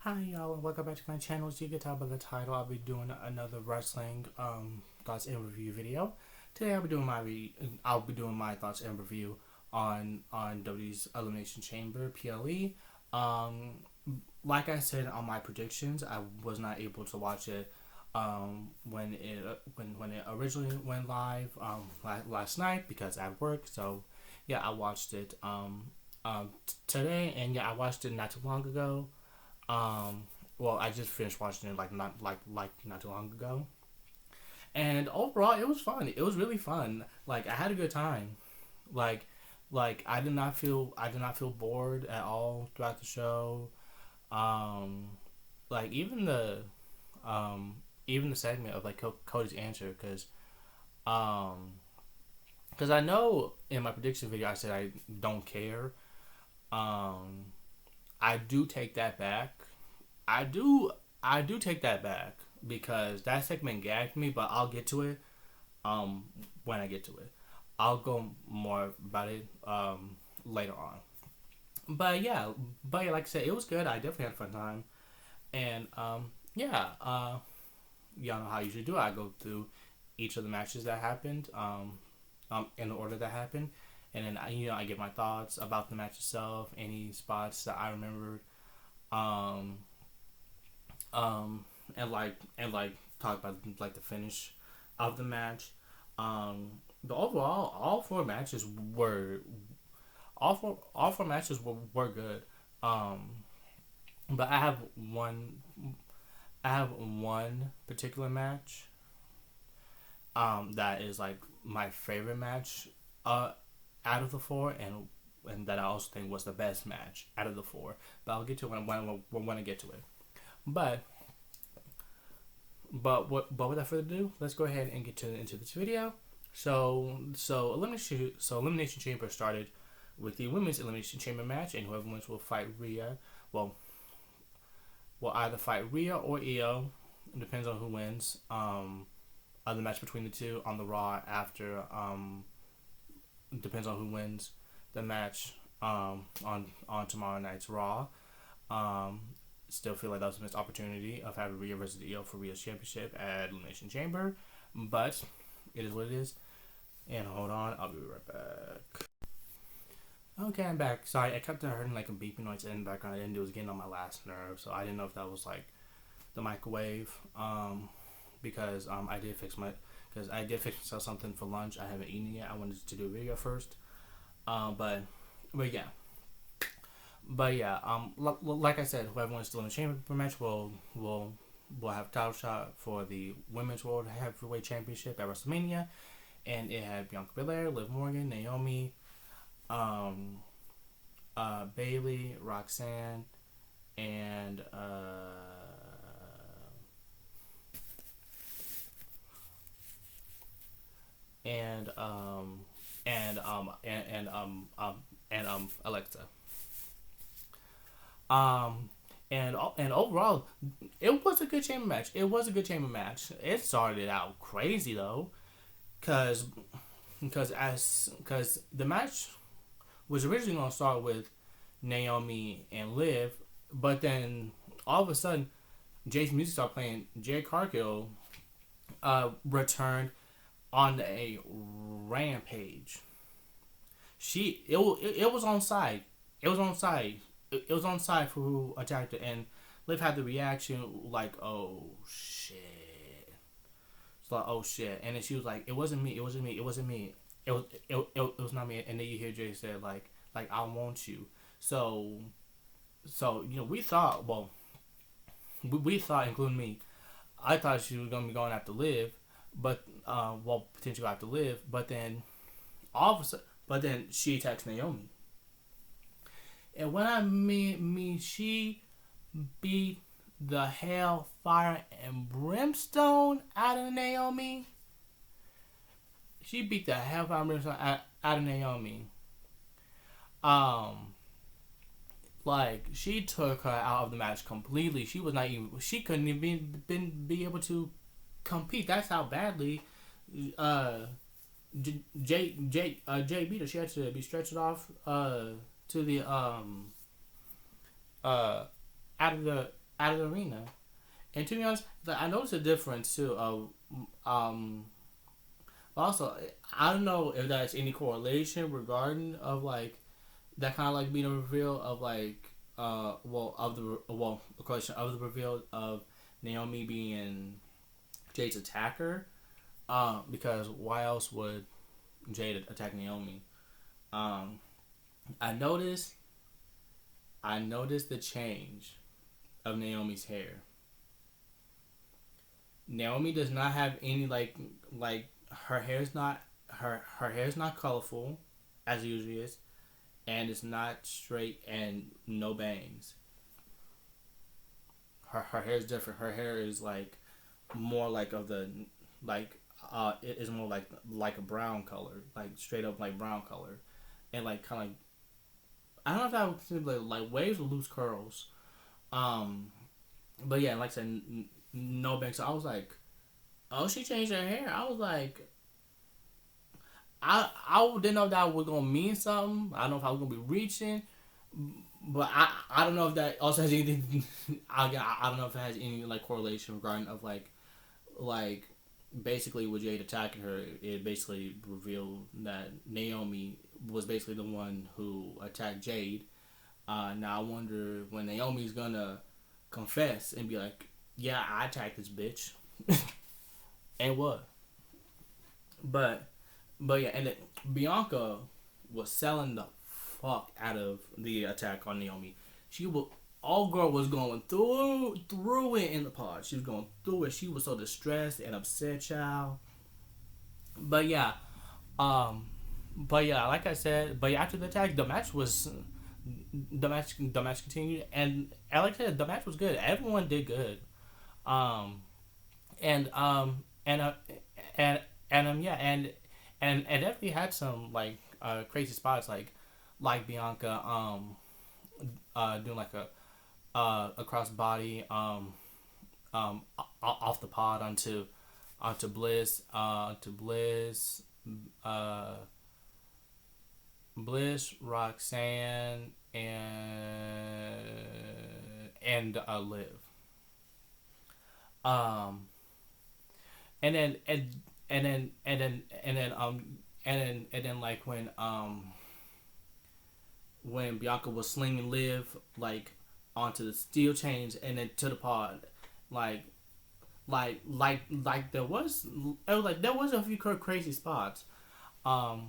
Hi y'all and welcome back to my channel. As you can tell by the title, I'll be doing another wrestling thoughts and review video. Today I'll be doing my thoughts and review on WWE's Elimination Chamber (PLE). Like I said on my predictions, I was not able to watch it when it originally went live last night because I had work. So yeah, I watched it today, and yeah, I watched it not too long ago. Well, I just finished watching it not too long ago, and overall it was fun. It was really fun. Like I had a good time. Like I did not feel bored at all throughout the show. Um, like even the segment of like Cody's answer because I know in my prediction video I said I don't care. Um, I do take that back. I do take that back because that segment gagged me, but I'll get to it when I get to it. I'll go more about it later on. But yeah, like I said, it was good. I definitely had a fun time. And yeah, y'all know how I usually do. I go through each of the matches that happened in the order that happened, and then I get my thoughts about the match itself, any spots that I remembered, um, and talk about like the finish of the match. But overall, all four matches were good. Um, but I have one particular match that is like my favorite match out of the four, and that I also think was the best match out of the four. But I'll get to it when I get to it. But but without further ado, let's go ahead and get into this video. Elimination Chamber started with the women's Elimination Chamber match, and whoever wins will fight Rhea. Well, will either fight Rhea or Io. It depends on who wins. The match between the two on the Raw after. Depends on who wins the match on tomorrow night's Raw. Um, Still feel like that was a missed opportunity of having Rhea versus Io for Rhea's championship at Elimination Chamber, but it is what it is. And hold on, I'll be right back. Okay, I'm back. Sorry, I kept hearing like a beeping noise in the background. I didn't do it was getting on my last nerve, so I didn't know if that was like the microwave. Because I did fix myself something for lunch. I haven't eaten yet. I wanted to do a video first. But yeah. But yeah, like I said, whoever wins the Elimination Chamber match will have a title shot for the Women's World Heavyweight Championship at WrestleMania, and it had Bianca Belair, Liv Morgan, Naomi, Bailey, Roxanne, and and um and Alexa. And overall, it was a good chamber match. It started out crazy though, cause the match was originally gonna start with Naomi and Liv, but then all of a sudden, Jay's music started playing. Jade Cargill returned on a rampage. It was on side. It was on side. It was on side for who attacked it, and Liv had the reaction like, "Oh shit!" It's like, "Oh shit!" And then she was like, "It wasn't me. It wasn't me. It wasn't me. It was not me." And then you hear Jay say like, "I want you." So we thought, we thought, including me, I thought she was gonna be going after Liv, but potentially after Liv, but then all of a sudden, she attacks Naomi. And when I mean she beat the hell, fire, and brimstone out of Naomi. She beat the hell, fire, and brimstone out of Naomi. Like she took her out of the match completely. She was not even. She couldn't even be able to compete. That's how badly Jay beat her. She had to be stretched off to the out of the out of the arena. And to be honest, like, I noticed a difference too. Of also, I don't know if that's any correlation regarding of like that kind of like being a reveal of like a question of the reveal of Naomi being Jade's attacker. Because why else would Jade attack Naomi? Um, I noticed the change of Naomi's hair. Naomi does not have any like her hair's not her hair's not colorful as it usually is, and it's not straight and no bangs. Her hair is different. Her hair is like more like of the like it is more like a brown color, like straight up like brown color, and like kind of like I don't know if that would consider like waves or loose curls. Um, but yeah, like I said, no bangs. So I was like, oh, she changed her hair. I was like, I didn't know that was gonna mean something. I don't know if I was gonna be reaching, but I don't know if that also has anything. I don't know if it has any like correlation regarding of like basically with Jade attacking her. It basically revealed that Naomi was basically the one who attacked Jade. Now I wonder when Naomi's gonna confess and be like, "Yeah, I attacked this bitch," and what? But yeah, and then Bianca was selling the fuck out of the attack on Naomi. She was all girl was going through it in the pod. She was going through it. She was so distressed and upset, child. But yeah, um, but yeah, like I said, but yeah, after the attack, the match continued, and like I said, the match was good. Everyone did good. Um, and and yeah, and definitely had some like crazy spots like Bianca doing like a cross body off the pod onto Bliss uh Bliss, Roxanne, and Liv. Um, and then and then and then and then like when Bianca was slinging Liv like onto the steel chains and then to the pod, like there was it was like there was a few crazy spots. Um,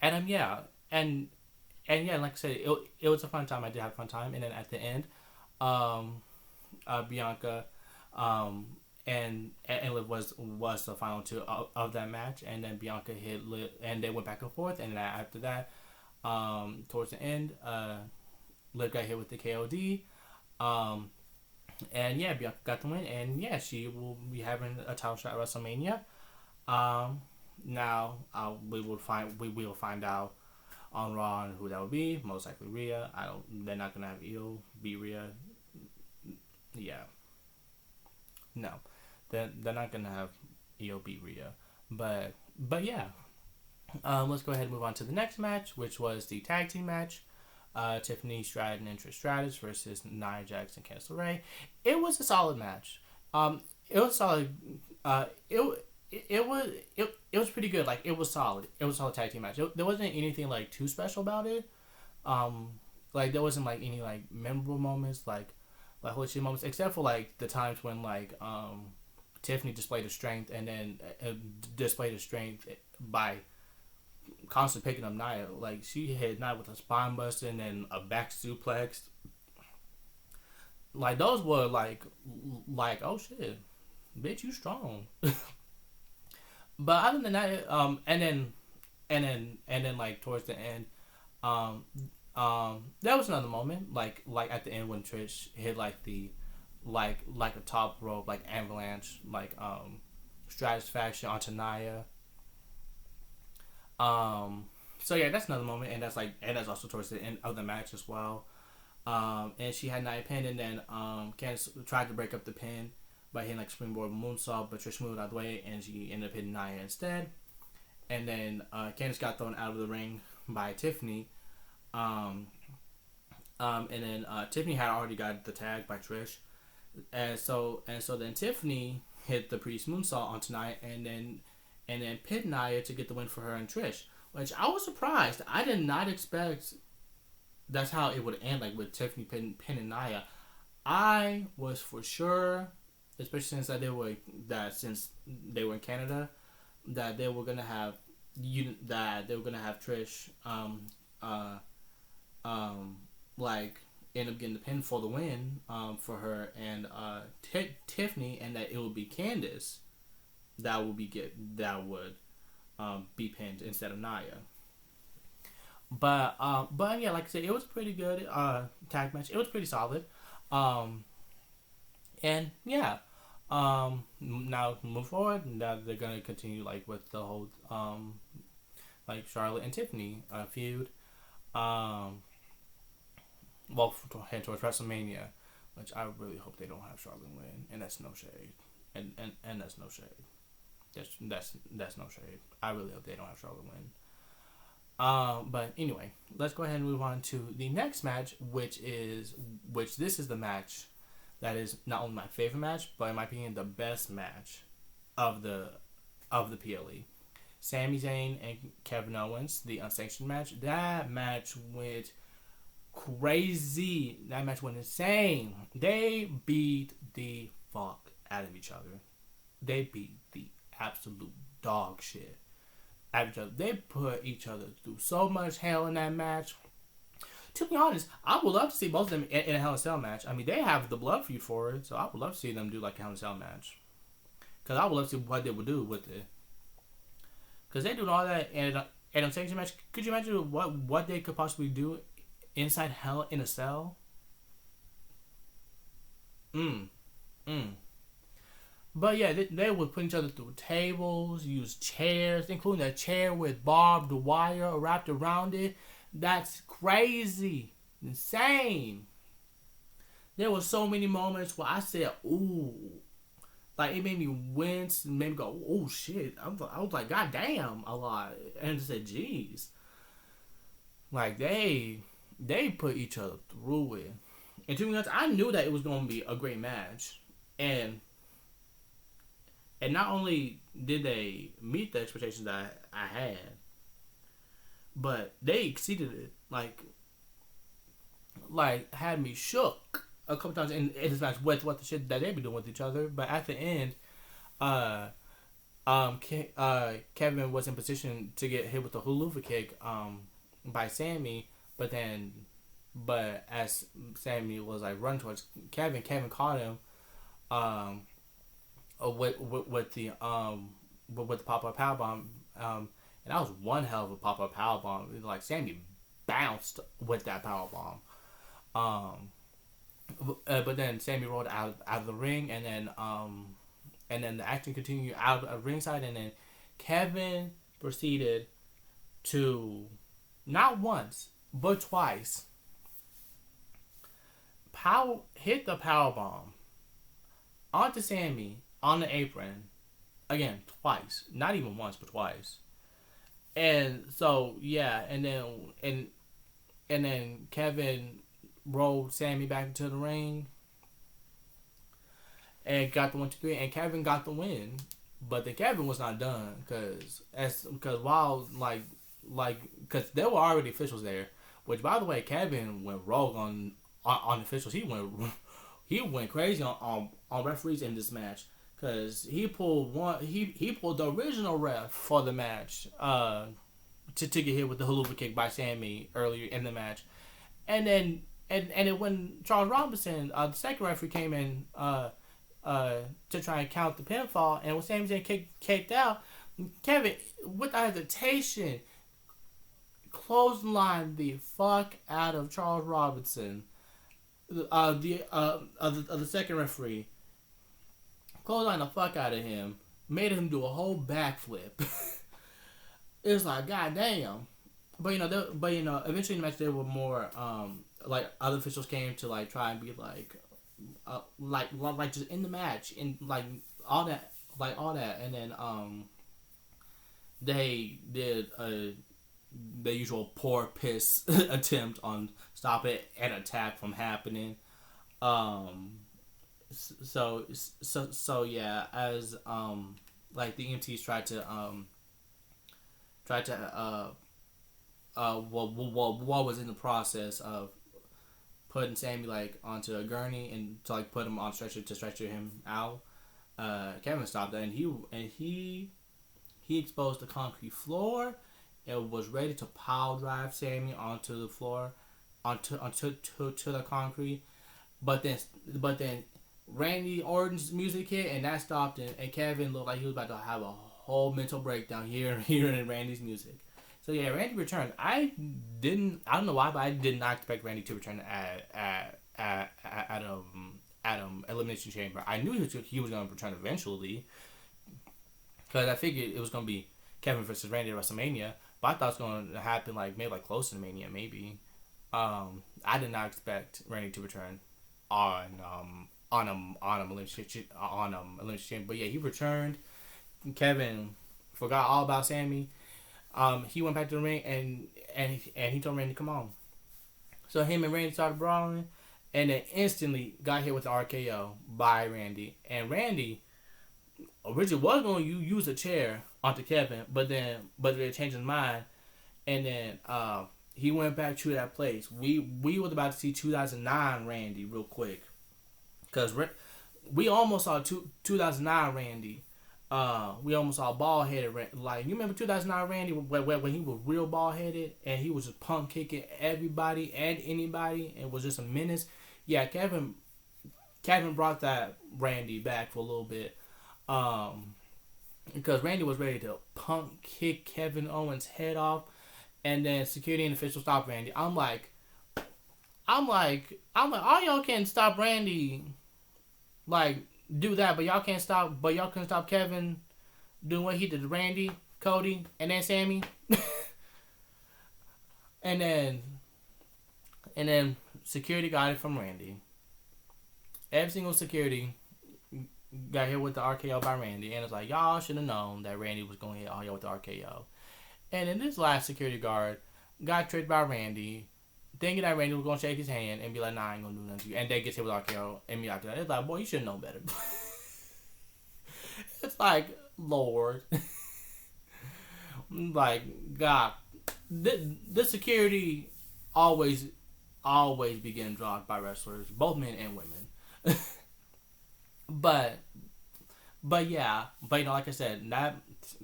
yeah, and yeah, like I said, it was a fun time. I did have a fun time, and then at the end, um, Bianca, and Liv was the final two of that match, and then Bianca hit Liv, and they went back and forth, and then after that, towards the end, Liv got hit with the KOD, um, and yeah, Bianca got the win, and yeah, she will be having a title shot at WrestleMania. Um, Now we will find out on Raw who that would be. Most likely Rhea. I don't. They're not gonna have Io beat Rhea. Yeah. No, they're not gonna have Io beat Rhea. But yeah. Let's go ahead and move on to the next match, which was the tag team match. Tiffany Stratton and Trish Stratus versus Nia Jax and Candice LeRae. It was a solid match. It was solid. It was pretty good. Like it was solid. It was a solid tag team match. There wasn't anything like too special about it. Like there wasn't like any like memorable moments like holy shit moments except for like the times when like Tiffany displayed her strength and then displayed her strength by constantly picking up Nia. Like she hit Nia with a spine buster and then a back suplex. Like those were like oh shit, bitch, you strong. But other than that, and then like towards the end, there was another moment like at the end when Trish hit like the like a top rope like avalanche like Stratusfaction onto Nia. So yeah, that's another moment, and that's also towards the end of the match as well. And she had Nia pinned, and then Candice tried to break up the pin by hitting like springboard moonsault, but Trish moved out of the way, and she ended up hitting Nia instead. And then Candice got thrown out of the ring by Tiffany. And then Tiffany had already got the tag by Trish. And so then Tiffany hit the Priest moonsault on tonight, and then pin Nia to get the win for her and Trish, which I was surprised. I did not expect that's how it would end, like with Tiffany pinning Nia. I was for sure, especially since they were in Canada, that they were gonna have Trish uh like end up getting the pin for the win for her and Tiffany, and that it would be Candice that would be pinned instead of Nia. But yeah, like I said, it was pretty good tag match. It was pretty solid. Um, and yeah, now move forward. Now they're gonna continue like with the whole like Charlotte and Tiffany feud. Um, well, head towards WrestleMania, which I really hope they don't have Charlotte win, and that's no shade, and that's no shade. That's no shade. I really hope they don't have Charlotte win. But anyway, let's go ahead and move on to the next match, which this is the match that is not only my favorite match, but in my opinion the best match of the PLE. Sami Zayn and Kevin Owens, the unsanctioned match. That match went crazy. That match went insane. They beat the fuck out of each other. They beat the absolute dog shit out of each other. They put each other through so much hell in that match. To be honest, I would love to see both of them in a Hell in a Cell match. I mean, they have the blood feud for it, so I would love to see them do like a Hell in a Cell match. Because I would love to see what they would do with it. Because they do all that in an unsanctioned match. Could you imagine what they could possibly do inside Hell in a Cell? But yeah, they would put each other through tables, use chairs, including a chair with barbed wire wrapped around it. That's crazy. Insane. There were so many moments where I said, ooh. Like, it made me wince and made me go, oh shit. I was like, god damn, a lot. And I just said, jeez. Like, they put each other through it. And to be honest, I knew that it was going to be a great match. And not only did they meet the expectations that I had, but they exceeded it. Like had me shook a couple times in this match with what the shit that they be doing with each other. But at the end, Kevin was in position to get hit with the haluva kick by Sammy, but as Sammy was like running towards Kevin caught him with the pop-up powerbomb, and that was one hell of a pop-up powerbomb. Like, Sammy bounced with that powerbomb. But then Sammy rolled out of the ring, and then the action continued out of ringside, and then Kevin proceeded to not once but twice hit the powerbomb onto Sammy on the apron again twice, not even once but twice. And so yeah, and then Kevin rolled Sammy back into the ring and got the 1, 2, 3, and Kevin got the win. But then Kevin was not done because there were already officials there. Which, by the way, Kevin went rogue on officials. He went crazy on referees in this match. Cause he pulled the original ref for the match to get hit with the haluva kick by Sammy earlier in the match, and then when Charles Robinson, the second referee, came in to try and count the pinfall, and when Sami Zayn kicked out, Kevin, without hesitation, clotheslined the fuck out of Charles Robinson, the second referee. Clotheslined the fuck out of him, made him do a whole backflip. It was like, god damn. But eventually in the match there were more like other officials came to like try and be like just in the match and like all that, and then they did the usual poor piss attempt on stop it and attack from happening. So yeah, as like the MTs tried to what was in the process of putting Sammy like onto a gurney and to like put him on stretcher to stretcher him out. Kevin stopped that, and he exposed the concrete floor and was ready to pile drive Sammy onto the floor, onto to the concrete. But then Randy Orton's music hit, and that stopped, and Kevin looked like he was about to have a whole mental breakdown hearing Randy's music. So yeah, Randy returned. I don't know why, but I did not expect Randy to return at Elimination Chamber. I knew he was going to return eventually, because I figured it was going to be Kevin versus Randy at WrestleMania. But I thought it was going to happen like maybe like close to Mania, maybe. I did not expect Randy to return on Elimination Chamber. But yeah, he returned. Kevin forgot all about Sammy. He went back to the ring and he told Randy, "Come on." So him and Randy started brawling, and then instantly got hit with the RKO by Randy. And Randy originally was going to use a chair onto Kevin, but they changed his mind, and then he went back to that place. We was about to see 2009 Randy real quick, because we almost saw 2009 Randy. We almost saw bald headed. Like, you remember 2009 Randy when he was real bald headed and he was just punk kicking everybody and anybody and was just a menace. Yeah, Kevin brought that Randy back for a little bit, because Randy was ready to punk kick Kevin Owens' head off, and then security and officials stopped Randy. I'm like, all y'all can stop Randy, like, do that, but y'all couldn't stop Kevin doing what he did to Randy, Cody, and then Sammy. and then security got it from Randy. Every single security got hit with the RKO by Randy, and it's like, y'all should have known that Randy was going to hit all y'all with the RKO. And then this last security guard got tricked by Randy, thinking that Randy was going to shake his hand and be like, "Nah, I ain't going to do nothing to you." And they get hit with RKO, and me after that. It's like, boy, you should know better. It's like, Lord. Like, God. The security always be getting dropped by wrestlers, both men and women. But yeah, but like I said, that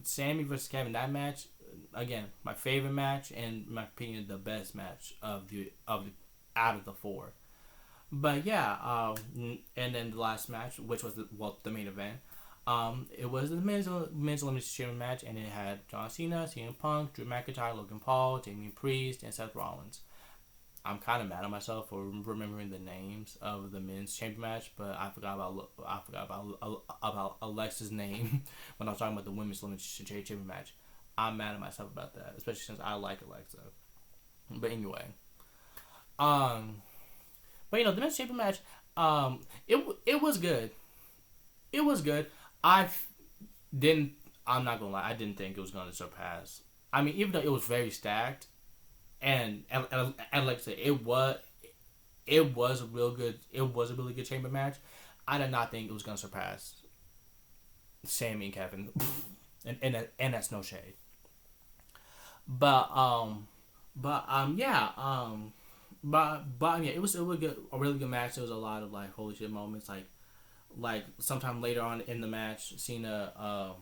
Sammy versus Kevin, that match, again, my favorite match, and in my opinion, the best match of the out of the four. But yeah, and then the last match, which was the main event, it was the men's Elimination Chamber match, and it had John Cena, CM Punk, Drew McIntyre, Logan Paul, Damian Priest, and Seth Rollins. I'm kind of mad at myself for remembering the names of the men's chamber match, but I forgot about Alexa's name when I was talking about the women's Elimination Chamber match. I'm mad at myself about that, especially since I like Alexa. But anyway, but the men's chamber match, it was good. It was good. I'm not gonna lie, I didn't think it was gonna surpass. I mean, even though it was very stacked, and like I said, it was a really good chamber match, I did not think it was gonna surpass Sammy and Kevin, and that's no shade. But yeah, it was a really good match. There was a lot of like holy shit moments, like sometime later on in the match, Cena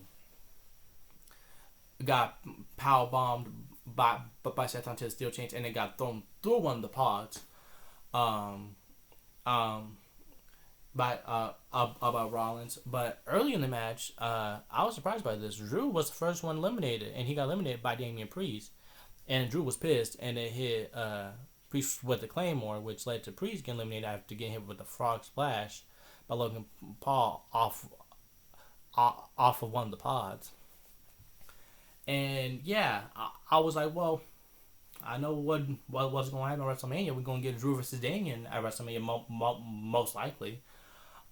got power bombed by Seth onto the steel chains, and it got thrown through one of the pods, by Rollins. But early in the match, I was surprised by this. Drew was the first one eliminated, and he got eliminated by Damian Priest, and Drew was pissed, and it hit Priest with the Claymore, which led to Priest getting eliminated after getting hit with the Frog Splash by Logan Paul off of one of the pods. And yeah, I was like, well, I know what's going to happen at WrestleMania. We're going to get Drew versus Damian at WrestleMania, most likely.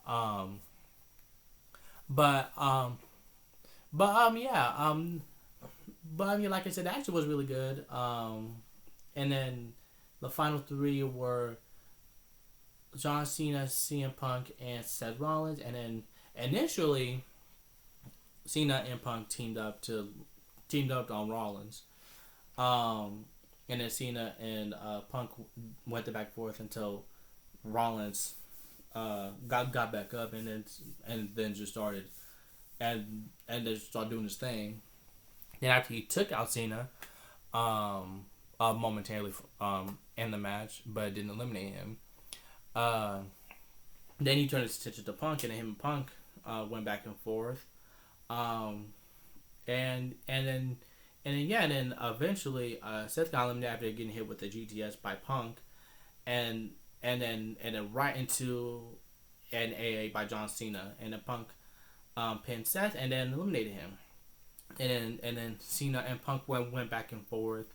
But like I said, the action was really good. And then the final three were John Cena, CM Punk, and Seth Rollins, and then initially Cena and Punk teamed up on Rollins. And then Cena and Punk went the back and forth until Rollins got back up, and then just started and then started doing his thing. Then after he took out Cena, momentarily in the match, but didn't eliminate him. Uh, then he turned his attention to Punk, and him and Punk went back and forth. Um, and then eventually Seth got eliminated after getting hit with the GTS by Punk, and then right into an AA by John Cena, and then Punk pinned Seth and then eliminated him, and then Cena and Punk went back and forth,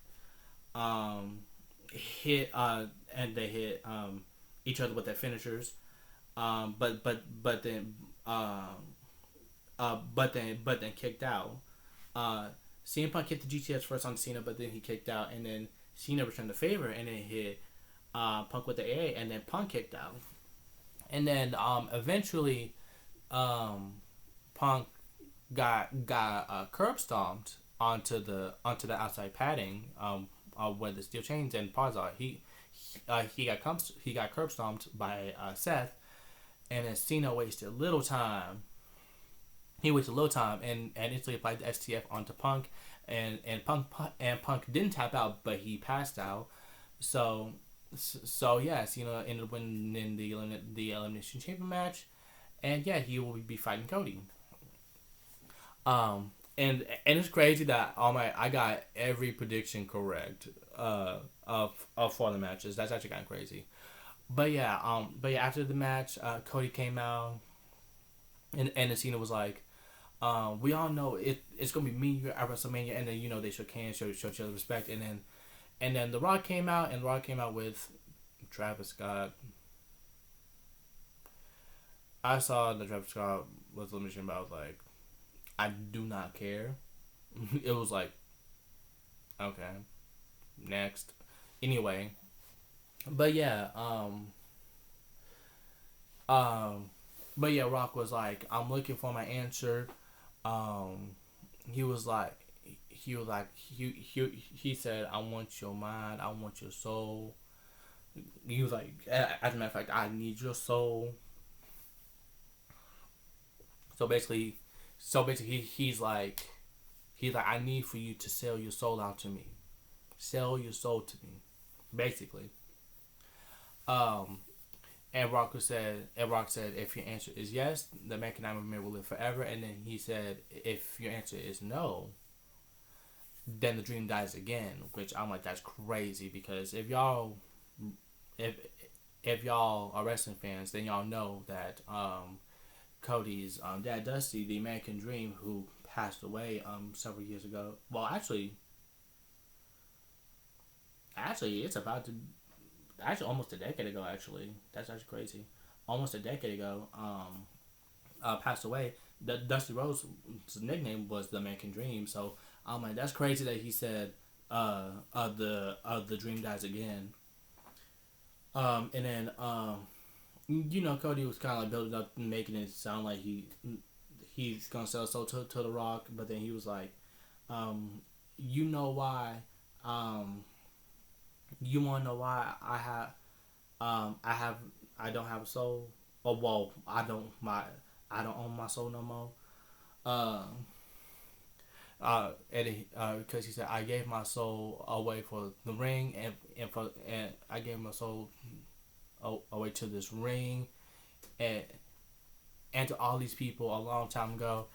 hit and they hit each other with their finishers, but then kicked out. CM Punk hit the GTS first on Cena, but then he kicked out, and then Cena returned the favor and then hit Punk with the AA, and then Punk kicked out, and then eventually Punk got curb stomped onto the outside padding where the steel chains and paws are. He got curb stomped by Seth, and then Cena wasted little time. He wasted a little time and instantly applied the STF onto Punk, and Punk didn't tap out, but he passed out. So yes, ended up winning the Elimination Chamber match, and yeah, he will be fighting Cody. And it's crazy that I got every prediction correct of for the matches. That's actually kind of crazy. But yeah, after the match, Cody came out, and Cena was like, we all know it's gonna be me at WrestleMania, and then they shook hands, show each other respect, and then The Rock came out, and The Rock came out with Travis Scott. I saw that Travis Scott was eliminated, but I was like, I do not care. It was like, okay, next. Anyway, but yeah, Rock was like, I'm looking for my answer. He said, I want your mind, I want your soul. He was like, as a matter of fact, I need your soul. So basically, he's like, I need for you to sell your soul out to me. Sell your soul to me, basically. And Rock said, if your answer is yes, the man can never will live forever. And then he said, if your answer is no, then the dream dies again. Which I'm like, that's crazy, because if y'all are wrestling fans, then y'all know that Cody's dad Dusty, the American Dream, who passed away several years ago. Well, actually, it's about to. Actually, almost a decade ago. Actually, that's actually crazy. Almost a decade ago, passed away. The Dusty Rhodes' nickname was the American Dream. So I'm like, that's crazy that he said, the dream dies again. And then Cody was kind of like building up and making it sound like he's gonna sell his soul to The Rock, but then he was like, you know why? You wanna know why I don't have a soul? Oh, well, I don't own my soul no more. Because he said, I gave my soul away for the ring, and I gave my soul away to this ring, and to all these people a long time ago.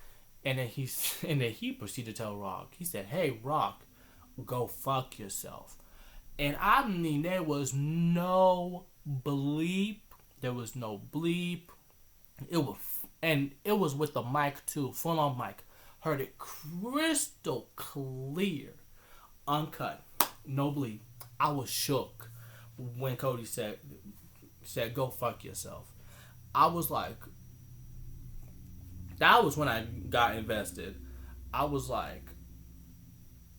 And then he proceeded to tell Rock. He said, "Hey, Rock, go fuck yourself." And I mean, there was no bleep. There was no bleep. It was with the mic too, full on mic. Heard it crystal clear, uncut, no bleep. I was shook when Cody said, "Go fuck yourself." I was like, that was when I got invested. I was like,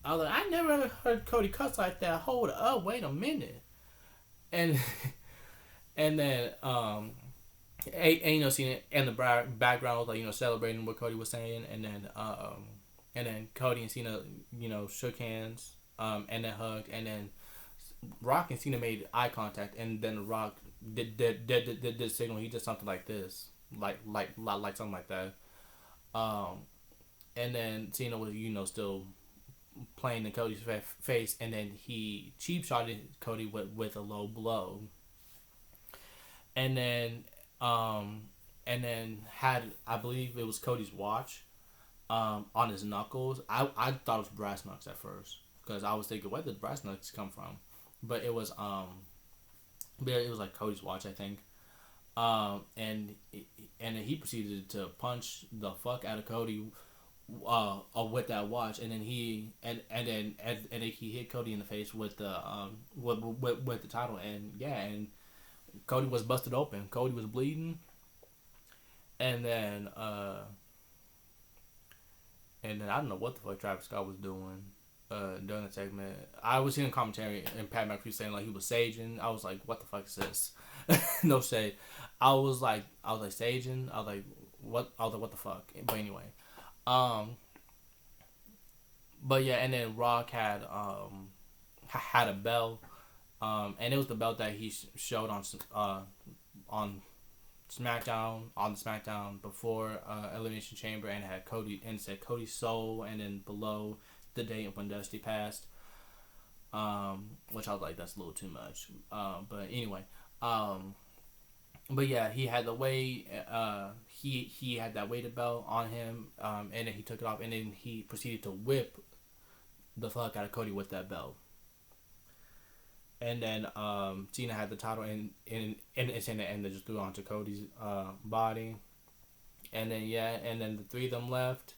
I never heard Cody cuss like that. Hold up, wait a minute. And And then and you know, seeing it in the background was like, you know, celebrating what Cody was saying, and then Cody and Cena, you know, shook hands, and then hugged, and then Rock and Cena made eye contact, and then Rock did signal. He did something like this, like something like that. Um, and then Cena was, you know, still playing in Cody's face, and then he cheap shotted Cody with a low blow, and then had, I believe it was Cody's watch on his knuckles. I thought it was brass knucks at first because I was thinking, where did the brass knucks come from? But it was like Cody's watch, I think. And then he proceeded to punch the fuck out of Cody with that watch, and then he hit Cody in the face with the with the title, and yeah, and Cody was busted open. Cody was bleeding, and then I don't know what the fuck Travis Scott was doing during the segment. I was hearing commentary and Pat McAfee saying like he was saging. I was like, what the fuck is this? No shade. I was like saging. I was like, what? I was like, what the fuck? But anyway, but yeah, and then Rock had a belt, and it was the belt that he showed on SmackDown before Elimination Chamber, and it had Cody, and it said Cody's soul, and then below the date when Dusty passed, which I was like, that's a little too much. But anyway, but yeah, he had the weight. He had that weighted belt on him, and then he took it off, and then he proceeded to whip the fuck out of Cody with that belt. And then Cena had the title, and it's in the end, they just threw it onto Cody's body. And then the three of them left,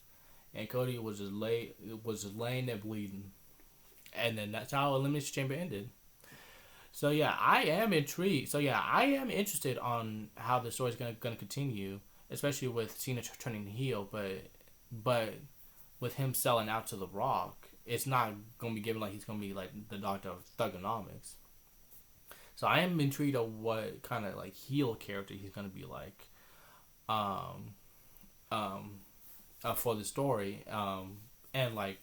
and Cody was just laying there bleeding. And then that's how Elimination Chamber ended. So yeah, I am intrigued. So yeah, I am interested on how the story's gonna continue, especially with Cena turning heel, but with him selling out to The Rock, it's not gonna be given like he's gonna be like the Doctor of Thugonomics. So I am intrigued of what kind of like heel character he's gonna be like, for the story, and like,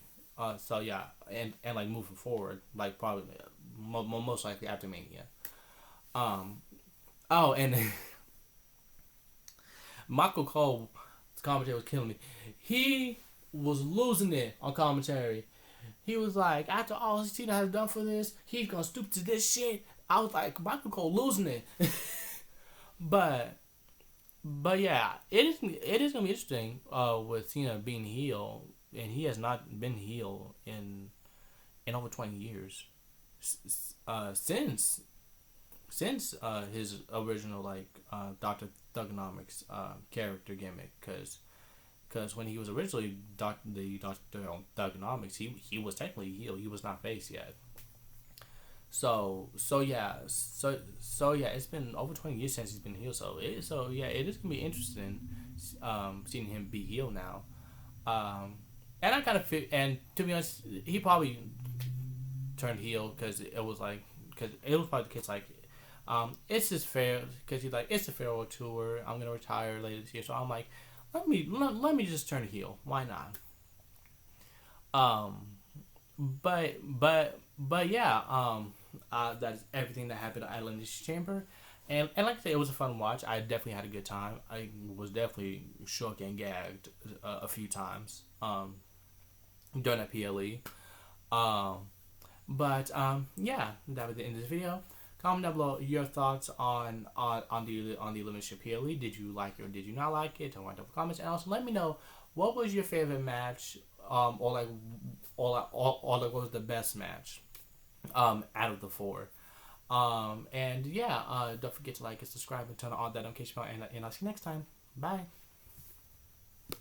so yeah, and like moving forward, like probably most likely after Mania. Oh, and Michael Cole's commentary was killing me. He was losing it on commentary. He was like, after all Cena has done for this, he's gonna stoop to this shit. I was like, Michael Cole losing it. but yeah, it is gonna be interesting with Cena being heel, and he has not been heel in over 20 years since his original like Dr. Thugonomics character gimmick, because when he was originally the Doctor Thugonomics, he was technically heel. He was not face yet. So yeah, it's been over 20 years since he's been heel. So it is gonna be interesting, seeing him be heel now. And I kind of feel, and to be honest, he probably turned heel because it was probably the case like, it's just fair because he's like, it's a farewell tour. I'm gonna retire later this year, so I'm like, let me just turn heel. Why not? But yeah, that's everything that happened at Elimination Chamber, and like I said, it was a fun watch. I definitely had a good time. I was definitely shook and gagged a few times during that PLE. But yeah, that was the end of this video. Comment down below your thoughts on the Elimination PLE. Did you like it or did you not like it? Tell me in the comments, and also let me know what was your favorite match, or what was the best match out of the four. And yeah, don't forget to like and subscribe and turn on that notification bell, and I'll see you next time. Bye.